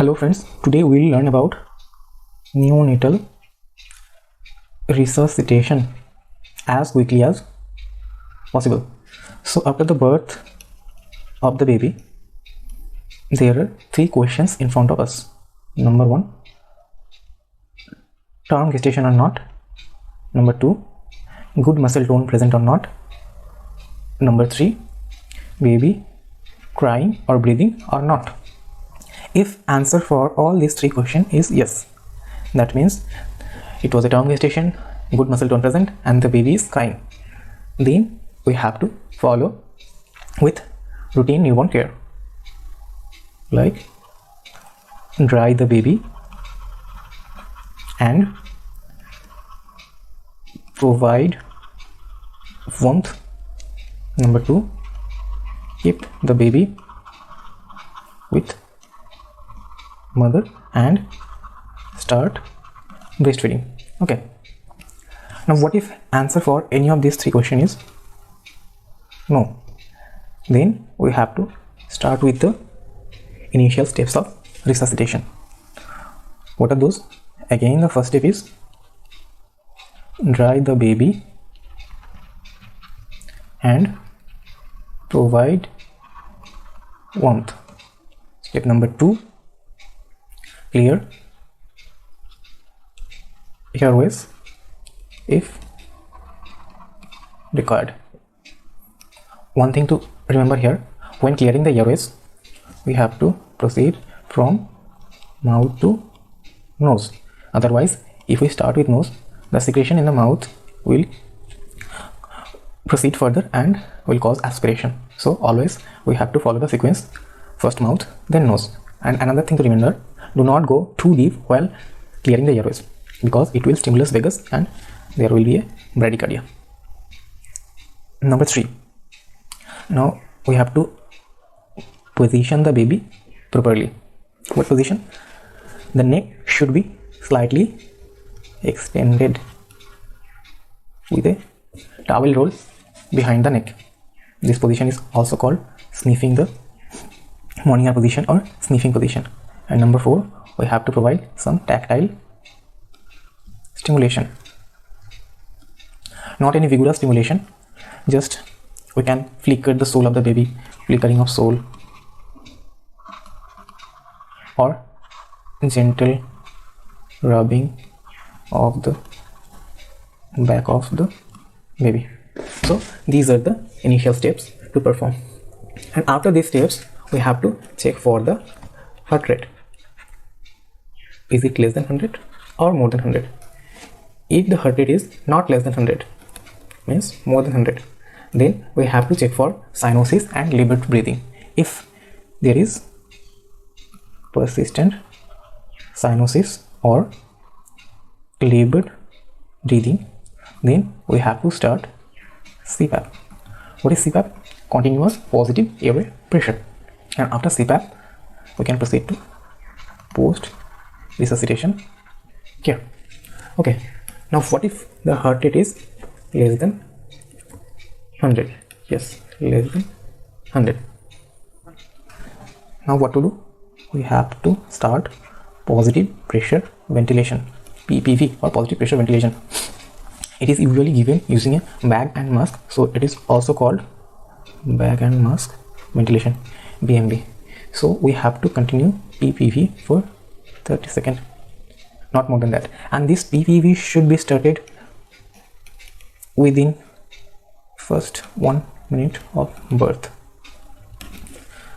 Hello friends, today we will learn about neonatal resuscitation as quickly as possible. So after the birth of the baby, there are 3 questions in front of us. Number 1, term gestation or not. Number 2, good muscle tone present or not. Number 3, baby crying or breathing or not. If answer for all these 3 questions is yes, that means it was a term gestation, good muscle tone present, and the baby is crying. Then we have to follow with routine newborn care, like dry the baby and provide warmth. Number 2, keep the baby with mother and start breastfeeding. Okay, now what if answer for any of these 3 questions is no? Then we have to start with the initial steps of resuscitation. What are those? Again, the first step is dry the baby and provide warmth. Step number 2, clear airways if required. One thing to remember here, when clearing the airways, we have to proceed from mouth to nose. Otherwise, if we start with nose, the secretion in the mouth will proceed further and will cause aspiration. So always we have to follow the sequence: first mouth, then nose. And another thing to remember, do not go too deep while clearing the airways, because it will stimulus vagus and there will be a bradycardia. Number 3, now we have to position the baby properly. What position? The neck should be slightly extended with a towel roll behind the neck. This position is also called sniffing the Monier position or sniffing position. And number 4, we have to provide some tactile stimulation. Not any vigorous stimulation, just we can flicker the sole of the baby, flickering of sole, or gentle rubbing of the back of the baby. So these are the initial steps to perform. And after these steps, we have to check for the heart rate. Is it less than 100 or more than 100? If the heart rate is not less than 100, means more than 100, then we have to check for cyanosis and labored breathing. If there is persistent cyanosis or labored breathing, then we have to start CPAP. What is CPAP? Continuous positive airway pressure. And after CPAP, we can proceed to post resuscitation care. Okay, now what if the heart rate is less than 100? Yes, less than 100. Now what to do? We have to start positive pressure ventilation, PPV, or positive pressure ventilation. It is usually given using a bag and mask, so it is also called bag and mask ventilation, BMV. So we have to continue PPV for 30 seconds, not more than that. And this PPV should be started within first 1 minute of birth.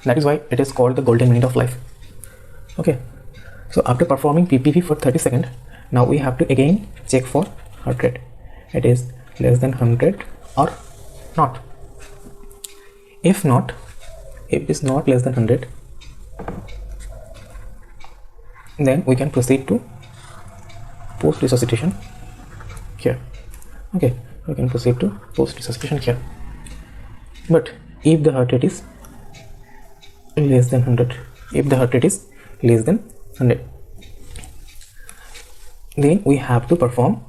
That is why it is called the golden minute of life. Okay, so after performing PPV for 30 seconds, now we have to again check for heart rate. It is less than 100 or not. If not, if it is not less than 100, then we can proceed to post resuscitation care. Okay, we can proceed to post resuscitation care. But if the heart rate is less than 100, if the heart rate is less than 100, then we have to perform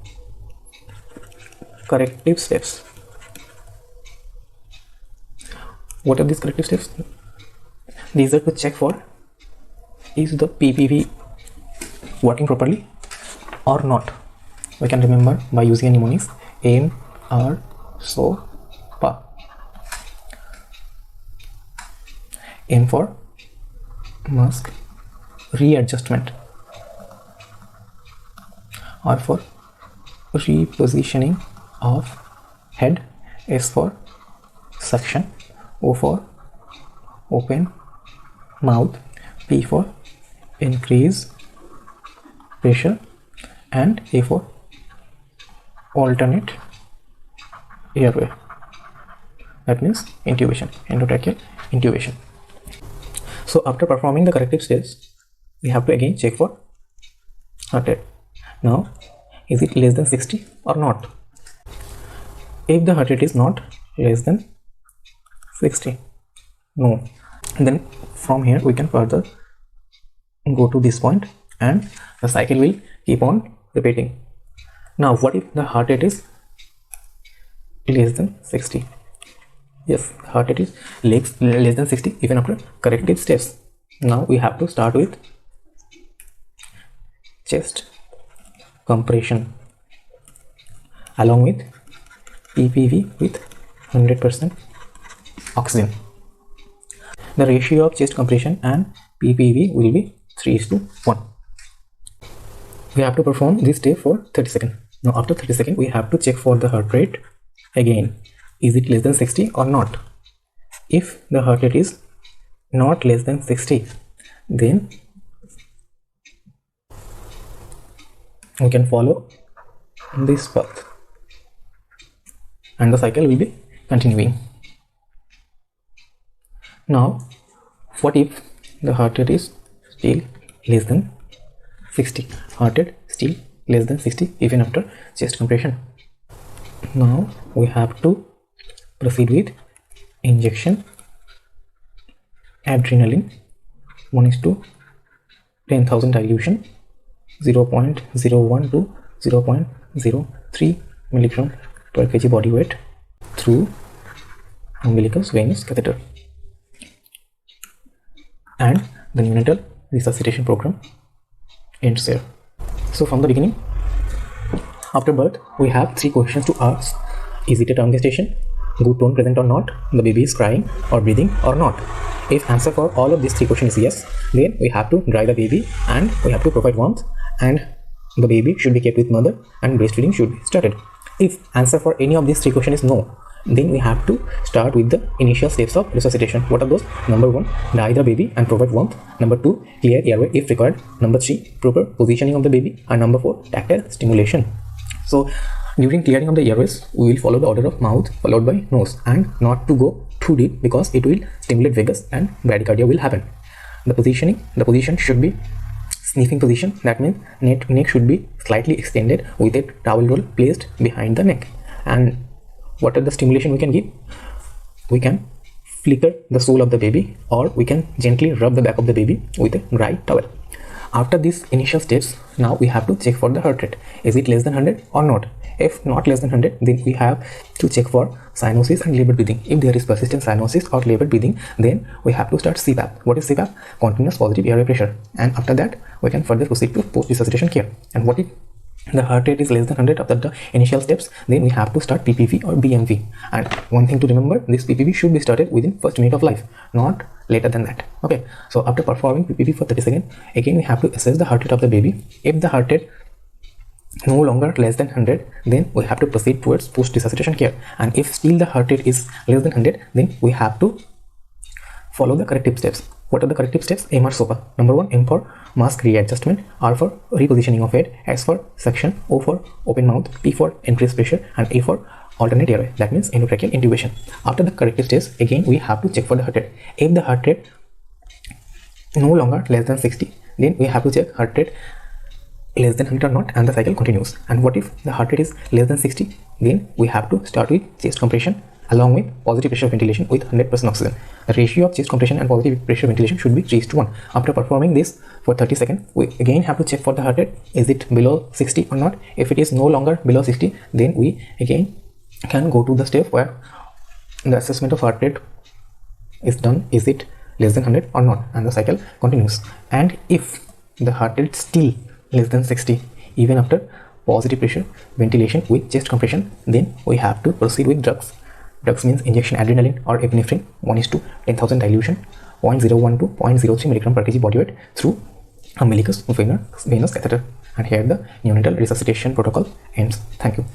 corrective steps. What are these corrective steps? These are to check for is the PPV working properly or not? We can remember by using a mnemonics M, R, so, Pa. M for mask readjustment, R for repositioning of head, S for suction, O for open mouth, P for increase pressure, and A for alternate airway. That means intubation, endotracheal intubation. So after performing the corrective steps, we have to again check for heart rate. Now, is it less than 60 or not? If the heart rate is not less than 60, no, then from here we can further go to this point and the cycle will keep on repeating. Now, what if the heart rate is less than 60? Yes, heart rate is less than 60 even after corrective steps. Now we have to start with chest compression along with PPV with 100% oxygen. The ratio of chest compression and PPV will be 3:1. We have to perform this step for 30 seconds. Now after 30 seconds, we have to check for the heart rate again. Is it less than 60 or not? If the heart rate is not less than 60, then we can follow this path and the cycle will be continuing. Now, what if the heart rate is still less than 60? Heart rate still less than 60 even after chest compression. Now we have to proceed with injection adrenaline 1:10,000 dilution, 0.01 to 0.03 milligram per kg body weight through umbilicus venous catheter, and the neonatal resuscitation program ends here. So from the beginning, after birth, we have 3 questions to ask. Is it a term gestation? Good tone present or not? The baby is crying or breathing or not? If answer for all of these 3 questions is yes, then we have to dry the baby and we have to provide warmth, and the baby should be kept with mother and breastfeeding should be started. If answer for any of these 3 questions is no, then we have to start with the initial steps of resuscitation. What are those? Number 1, dry the baby and provide warmth. Number 2, clear airway if required. Number 3, proper positioning of the baby. And number 4, tactile stimulation. So during clearing of the airways, we will follow the order of mouth followed by nose, and not to go too deep because it will stimulate vagus and bradycardia will happen. The position should be sniffing position. That means neck should be slightly extended with a towel roll placed behind the neck. And what are the stimulation we can give? We can flicker the sole of the baby, or we can gently rub the back of the baby with a dry towel. After these initial steps, now we have to check for the heart rate. Is it less than 100 or not? If not less than 100, then we have to check for cyanosis and labored breathing. If there is persistent cyanosis or labored breathing, then we have to start CPAP. What is CPAP? Continuous positive airway pressure. And after that, we can further proceed to post-resuscitation care. And what if the heart rate is less than 100 after the initial steps? Then we have to start PPV or BMV. And one thing to remember, this PPV should be started within first minute of life, not later than that. Okay, so after performing PPV for 30 seconds, again we have to assess the heart rate of the baby. If the heart rate no longer less than 100, then we have to proceed towards post-resuscitation care. And if still the heart rate is less than 100, then we have to follow the corrective steps. What are the corrective steps? M, R, SOPA. Number 1, M for mask readjustment, R for repositioning of head, S for suction, O for open mouth, P for increased pressure, and A for alternate airway. That means endotracheal intubation. After the corrective steps, again we have to check for the heart rate. If the heart rate no longer less than 60, then we have to check heart rate less than 100 or not, and the cycle continues. And what if the heart rate is less than 60? Then we have to start with chest compression along with positive pressure ventilation with 100% oxygen. The ratio of chest compression and positive pressure ventilation should be 3:1. After performing this for 30 seconds, we again have to check for the heart rate. Is it below 60 or not? If it is no longer below 60, then we again can go to the step where the assessment of heart rate is done. Is it less than 100 or not, and the cycle continues. And if the heart rate still less than 60 even after positive pressure ventilation with chest compression, then we have to proceed with drugs. Drugs means injection adrenaline or epinephrine 1:10,000 dilution, 0.01 to 0.03 milligram per kg body weight through umbilicus venous catheter. And here the neonatal resuscitation protocol ends. Thank you.